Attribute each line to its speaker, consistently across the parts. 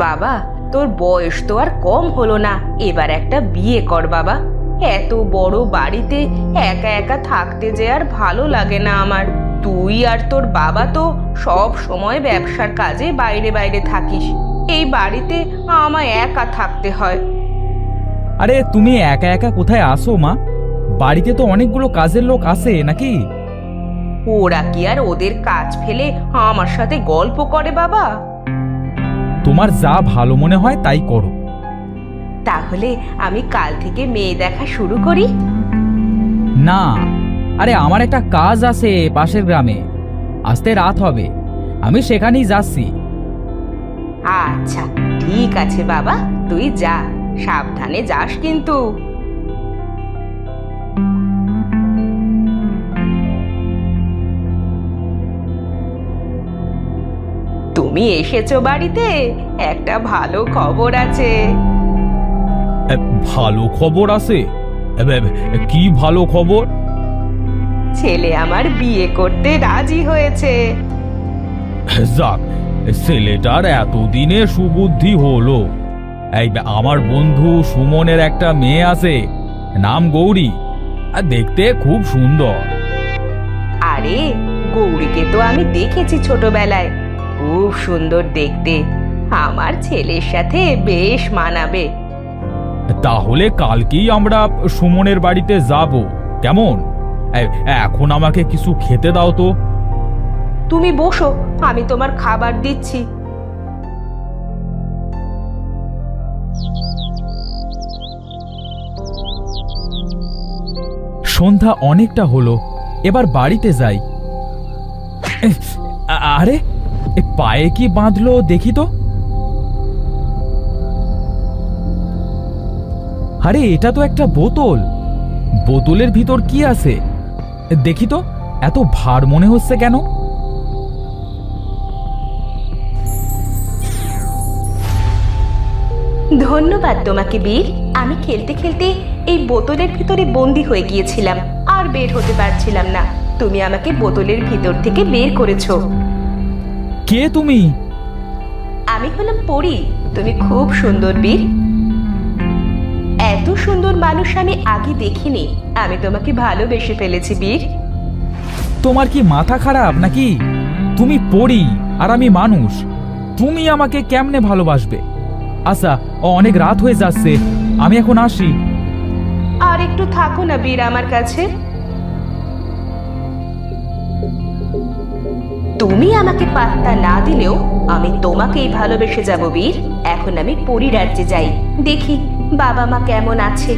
Speaker 1: বাবা, তোর বয়স তো আর কম হলো না, এবার একটা বিয়ে কর বাবা। এত বড় বাড়িতে একা একা থাকতে যে আর ভালো লাগে না আমার। তুই আর তোর বাবা তো সব সময় ব্যবসার কাজে বাইরে বাইরে থাকিস, এই বাড়িতে আমায় একা থাকতে হয়।
Speaker 2: আরে তুমি একা একা কোথায় আসো মা? বাড়িতে তো অনেকগুলো কাজের লোক আসে নাকি?
Speaker 1: ওরা কি আর ওদের কাজ ফেলে আমার সাথে গল্প করে বাবা?
Speaker 2: তোমার যা ভালো মনে হয় তাই করো।
Speaker 1: তাহলে আমি কাল থেকে মেয়ে দেখা শুরু করি?
Speaker 2: না, আরে আমার একটা কাজ আছে পাশের গ্রামে, আসতে রাত হবে, আমি সেখানেই যাচ্ছি।
Speaker 1: আচ্ছা ঠিক আছে বাবা, তুই যা, সাবধানে যাস কিন্তু। তুমি এসেছো বাড়িতে, একটা ভালো খবর আছে।
Speaker 2: ভালো খবর আছে? কি ভালো খবর?
Speaker 1: ছেলে আমার বিয়ে করতে রাজি হয়েছে।
Speaker 2: যাক, ছেলেটার এতদিনে সুবুদ্ধি হলো। এই আমার বন্ধু সুমনের একটা মেয়ে আছে, নাম গৌরী, আর দেখতে খুব সুন্দর।
Speaker 1: আরে গৌরীকে তো আমি দেখেছি ছোটবেলায়, খুব সুন্দর দেখতে, আমার ছেলের সাথে বেশ মানাবে।
Speaker 2: তাহলে কালকেই আমরা সুমনের বাড়িতে যাব, কেমন? এখন আমাকে কিছু খেতে দাও তো।
Speaker 1: তুমি বসো, আমি তোমার খাবার দিচ্ছি।
Speaker 2: সন্ধ্যা অনেকটা হলো, এবার বাড়িতে যাই। আরে পায়ে কি বাঁধলো দেখি তো। আরে এটা তো একটা বোতল, বোতলের ভিতর কি আছে দেখি তো, এত ভার মনে হচ্ছে কেন?
Speaker 1: ধন্যবাদ তোমাকে বীর, আমি খেলতে খেলতে এই বোতলের ভিতরে বন্দি হয়ে গিয়েছিলাম, আর বের হতে পারছিলাম না। তুমি আমাকে বোতলের ভিতর থেকে বের করেছো।
Speaker 2: কে তুমি?
Speaker 1: আমি হলাম পরী, তুমি খুব সুন্দর বীর। এত সুন্দর মানুষ আমি আগে দেখিনি, আমি তোমাকে ভালোবেসে ফেলেছি বীর।
Speaker 2: তোমার কি মাথা খারাপ নাকি? তুমি পড়ি আর আমি মানুষ, তুমি আমাকে কেমনে ভালোবাসবে? আচ্ছা, অনেক রাত হয়ে যাচ্ছে, আমি এখন আসি।
Speaker 1: আর একটু থাকো না বীর আমার কাছে। তুমি আমাকে পাত্তা না দিলেও আমি তোমাকেই ভালোবেসে যাব বীর। এখন আমি পরী রাজ্যে যাই, দেখি বাবা মা কেমন আছে।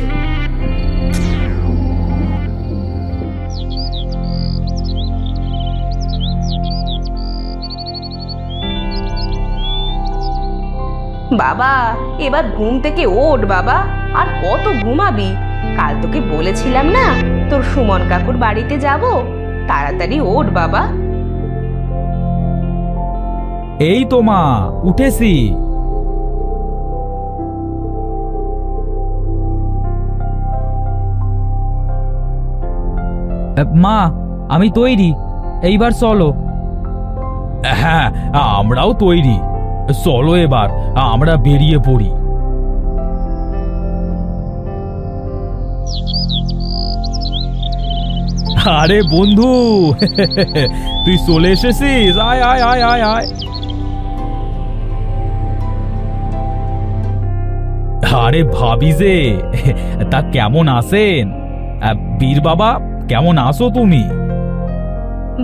Speaker 1: বাবা, এবার ঘুম থেকে ওঠ বাবা, আর কত ঘুমাবি? কাল তোকে বলেছিলাম না তোর সুমন কাকুর বাড়িতে যাব, তাড়াতাড়ি ওঠ বাবা।
Speaker 2: এই তো মা, উঠেছি। মা, আমি তৈরি, এইবার চলো। হ্যাঁ, আমরাও তৈরি, চলো এবার আমরা বেরিয়ে পড়ি। আরে বন্ধু, তুই চলে এসেছিস, আয় আয় আয় আয় আয়। আরে ভাবি যে, তা কেমন আছেন? বীর বাবা, কেমন আছো তুমি?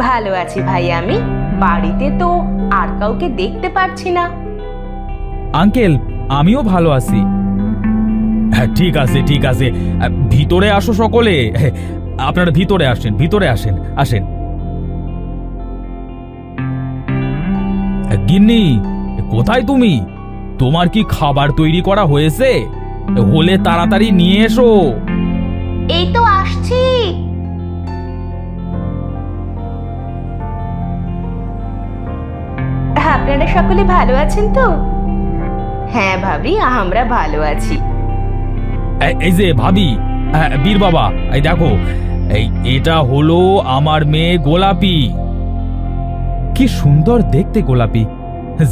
Speaker 1: ভালো আছি ভাই, আমি বাড়িতে তো আর কাউকে দেখতে পারছি না।
Speaker 2: আঙ্কেল, আমিও ভালো আছি। হ্যাঁ ঠিক আছে ঠিক আছে, ভিতরে আসো সকলে, আপনারা ভিতরে আসেন, ভিতরে আসেন, আসেন। গিন্নি, কোথায় তুমি? তোমার কি খাবার তৈরি করা হয়েছে? হলে তাড়াতাড়ি নিয়ে এসো।
Speaker 1: এই তো আসছি। আপনারা সকলে ভালো আছেন তো? হ্যাঁ ভাবি, আমরা ভালো আছি।
Speaker 2: এই যে ভাবি, বীর বাবা, এই দেখো, এটা হলো আমার মেয়ে গোলাপি। কি সুন্দর দেখতে গোলাপি,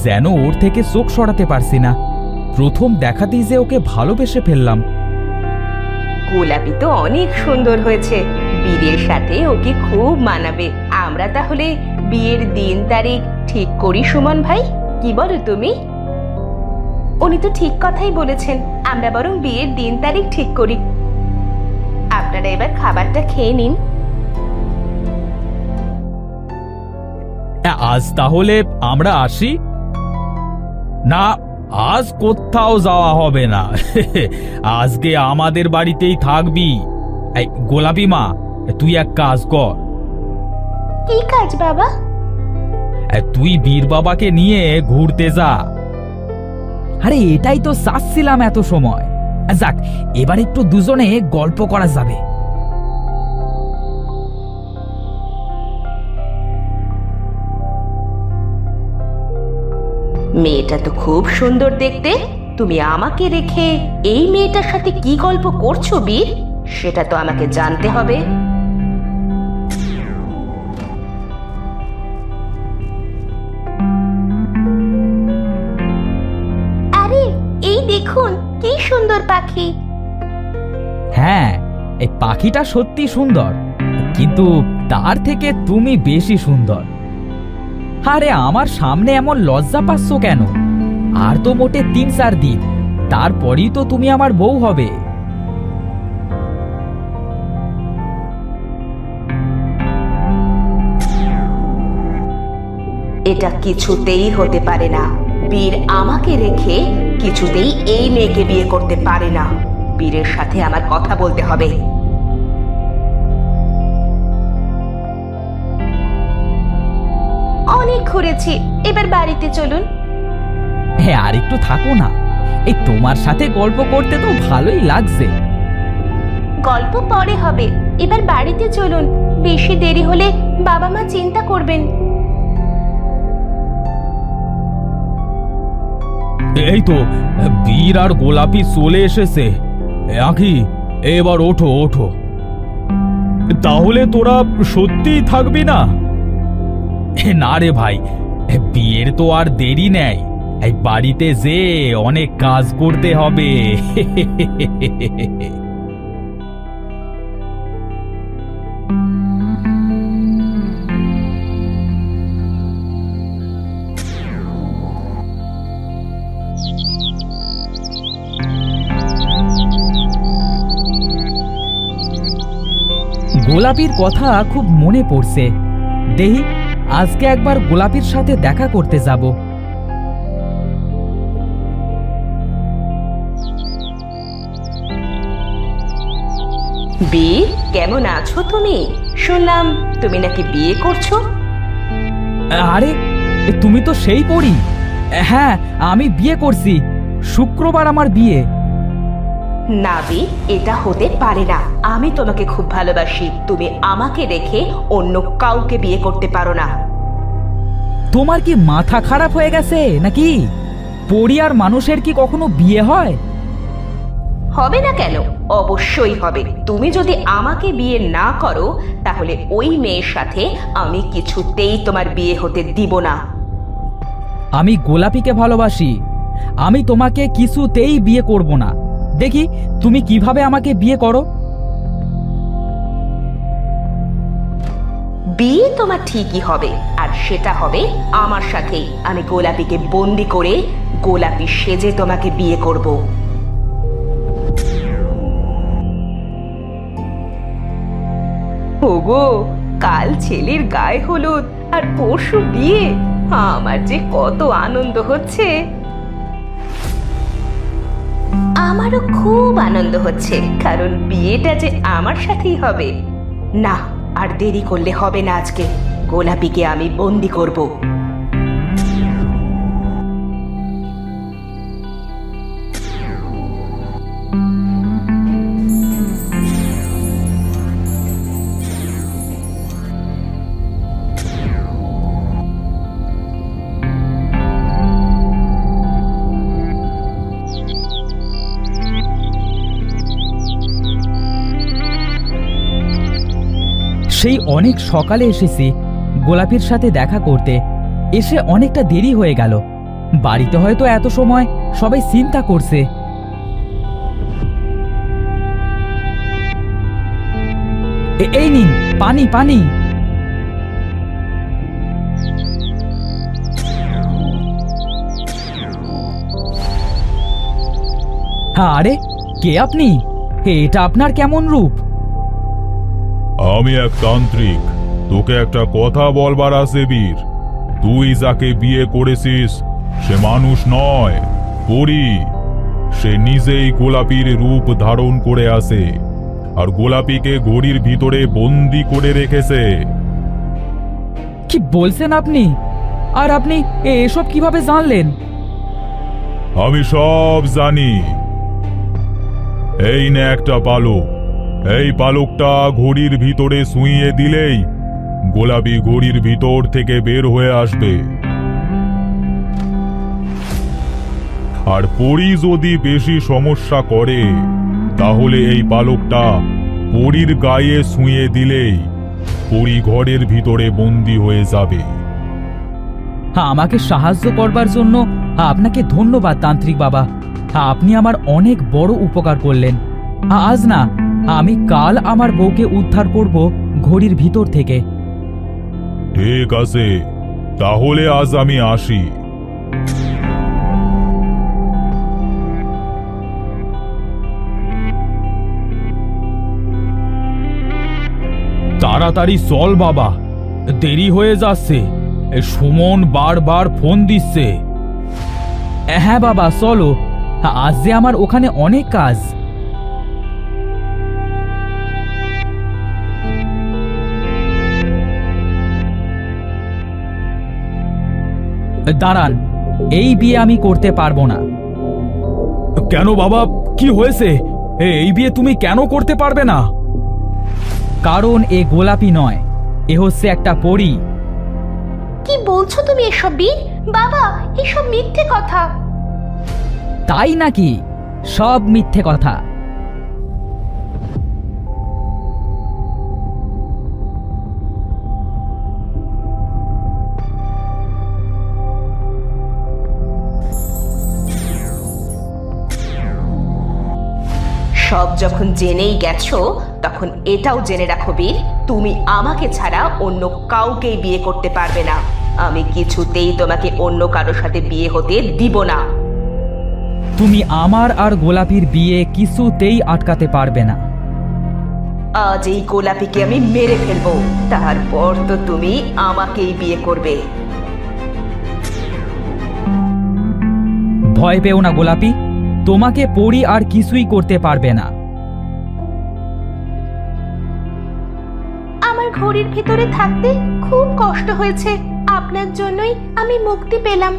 Speaker 2: যেন ওর থেকে চোখ সরাতে পারছি না। প্রথম দেখাতেই যে ওকে ভালোবেসে ফেললাম।
Speaker 1: গোলাপি তো অনেক সুন্দর হয়েছে, বীরের সাথে ওকে খুব মানাবে। আমরা তাহলে বিয়ের দিন তারিখ ঠিক করি সুমন ভাই, কি বলো তুমি? উনি তো ঠিক কথাই বলেছেন, আমরা বরং বিয়ের দিন তারিখ ঠিক করি। আপনারা এবার খাবারটা খেয়ে নিন।
Speaker 2: আজ তাহলে আমরা আসি? না, আজ কোথাও যাওয়া হবে না। আজকে আমাদের বাড়িতেই থাকবি। এই গোলাপি মা, তুই এক কাজ কর।
Speaker 1: কি কাজ বাবা?
Speaker 2: তুই বীর বাবাকে নিয়ে ঘুরতে যা। আরে এটাই তো চাচ্ছিলাম এত সময়। যাক, এবার একটু দুজনে গল্প করা যাবে।
Speaker 1: মেয়েটা তো খুব সুন্দর দেখতে। তুমি আমাকে রেখে এই মেয়েটার সাথে কি গল্প করছো বীর, সেটা তো আমাকে জানতে হবে। আরে এই দেখুন কি সুন্দর পাখি।
Speaker 2: হ্যাঁ, এই পাখিটা সত্যি সুন্দর, কিন্তু তার থেকে তুমি বেশি সুন্দর। আরে আমার সামনে এমন লজ্জা পাচ্ছ কেন? আর তো মোটে 3-4 দিন, তারপরই তো তুমি আমার বউ হবে।
Speaker 1: এটা কিছুতেই হতে পারে না। বীর আমাকে রেখে কিছুতেই এই মেয়েকে বিয়ে করতে পারে না। বীরের সাথে আমার কথা বলতে হবে। অনেক ঘুরেছি, এবার বাড়িতে চলুন।
Speaker 2: হ্যাঁ, আর একটু থাকো না, এই তোমার সাথে গল্প করতে তো ভালোই লাগছে।
Speaker 1: গল্প পরে হবে, এবার বাড়িতে চলুন। বেশি দেরি হলে বাবা মা চিন্তা করবেন।
Speaker 2: এই তো বীর আর গোলাপি চলে এসেছে। আঁখি, এবার ওঠো ওঠো। তাহলে তোরা সত্যিই থাকবি না? না রে ভাই, বিয়ের তো আর দেরি নেই। এই বাড়িতে যে অনেক কাজ করতে হবে। গোলাপির কথা খুব মনে পড়ছে। দেহি আজকে একবার গোলাপির সাথে দেখা করতে যাব।
Speaker 1: বীর, কেমন আছো তুমি? শুনলাম তুমি নাকি বিয়ে করছো।
Speaker 2: আরে তুমি তো সেই পড়ি। হ্যাঁ, আমি বিয়ে করছি, শুক্রবার আমার বিয়ে।
Speaker 1: না বীর, এটা হতে পারে না। আমি তোমাকে খুব ভালোবাসি, তুমি আমাকে রেখে অন্য কাউকে বিয়ে করতে পারো না।
Speaker 2: তোমার কি মাথা খারাপ হয়ে গেছে নাকি? পড়ি আর মানুষের কি কখনো বিয়ে হয়?
Speaker 1: হবে না কেন? অবশ্যই হবে। তুমি যদি আমাকে বিয়ে না করো, তাহলে ওই মেয়ের সাথে আমি কিছুতেই তোমার বিয়ে হতে দিব না।
Speaker 2: আমি গোলাপিকে ভালোবাসি, আমি তোমাকে কিছুতেই বিয়ে করব না। দেখি তুমি কিভাবে আমাকে বিয়ে করো।
Speaker 1: বিয়ে তোমার ঠিকই হবে, আর সেটা হবে আমার সাথেই। আমি গোলাপিকে বন্দি করে গোলাপি সেজে তোমাকে বিয়ে করব। ওগো, কাল ছেলের গায়ে হলুদ আর পরশু বিয়ে। আমার যে কত আনন্দ হচ্ছে। আমারও খুব আনন্দ হচ্ছে, কারণ বিয়েটা যে আমার সাথেই হবে। না, আর দেরি করলে হবে না। আজকে গোলাপিকে আমি বন্দি করব।
Speaker 2: সেই অনেক সকালে এসেছি গোলাপির সাথে দেখা করতে, এসে অনেকটা দেরি হয়ে গেল।
Speaker 3: বাড়িতে হয়তো এত সময় সবাই চিন্তা করছে। এই নিন পানি পানি। হ্যাঁ, আরে কে আপনি? এটা আপনার কেমন রূপ?
Speaker 4: আমি এক তান্ত্রিক। তোকে একটা কথা বলবার আছে বীর। তুই যাকে বিয়ে করেছিস সে মানুষ নয়, পরী। সে নিজেই গোলাপীর রূপ ধারণ করে আছে আর গোলাপীকে ঘড়ির ভিতরে বন্দি করে রেখেছে।
Speaker 3: কি বলছেন আপনি? আর আপনি এসব কিভাবে জানলেন?
Speaker 4: আমি সব জানি। এই নে একটা পালক। এই পালকটা ঘড়ির ভিতরে শুইয়ে দিলেই গোলাপি ঘড়ির ভিতর থেকে বের হয়ে আসবে। আর পরী যদি বেশি সমস্যা করে তাহলে এই পালকটা পরীর গায়ে শুইয়ে দিলেই পরী ঘরের ভিতরে বন্দী হয়ে যাবে।
Speaker 3: হ্যাঁ, আমাকে সাহায্য করবার জন্য আপনাকে ধন্যবাদ তান্ত্রিক বাবা। আপনি আমার অনেক বড় উপকার করলেন। আজ না, আমি কাল আমার বউকে উদ্ধার করব ঘড়ির ভিতর থেকে।
Speaker 4: ঠিক আছে, তাহলে আজ আমি আসি।
Speaker 2: তাড়াতাড়ি চল বাবা, দেরি হয়ে যাচ্ছে। সুমন বারবার ফোন দিচ্ছে।
Speaker 3: হ্যাঁ বাবা, চলো। আজ যে আমার ওখানে অনেক কাজ। দাঁড়ান, এই বিয়ে আমি করতে পারবো না।
Speaker 2: কেন বাবা, কি হয়েছে? এই বিয়ে তুমি কেন করতে পারবে না?
Speaker 3: কারণ এ গোলাপি নয়, এ হচ্ছে একটা পরী।
Speaker 1: কি বলছো তুমি এসব বীর? বাবা, এসব মিথ্যে কথা।
Speaker 3: তাই নাকি? সব মিথ্যে কথা।
Speaker 1: সব যখন জেনেই গেছো তখন এটাও জেনে রাখো বীর, তুমি আমাকে ছাড়া অন্য কাউকেই বিয়ে করতে পারবে না। আমি কিছুতেই তোমাকে অন্য কারোর সাথে বিয়ে হতে দিব না।
Speaker 3: তুমি আমার আর গোলাপির বিয়ে কিছুতেই আটকাতে পারবে না।
Speaker 1: আজ এই গোলাপিকে আমি মেরে ফেলবো, তারপর তো তুমি আমাকেই বিয়ে করবে।
Speaker 3: ভয় পেও না গোলাপি, তোমাকে পরী আর কিছুই করতে পারবে না।
Speaker 1: আমার ঘড়ির ভিতরে থাকতে খুব কষ্ট হয়েছে, আপনার জন্যই আমি মুক্তি পেলাম।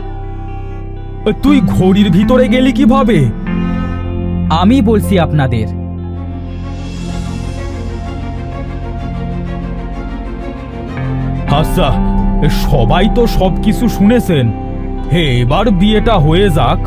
Speaker 2: তুই ঘড়ির ভিতরে গেলি কিভাবে?
Speaker 3: আমি বলছি আপনাদের।
Speaker 2: আচ্ছা, সবাই তো সবকিছু শুনেছেন। হে, এবার বিয়েটা হয়ে যাক।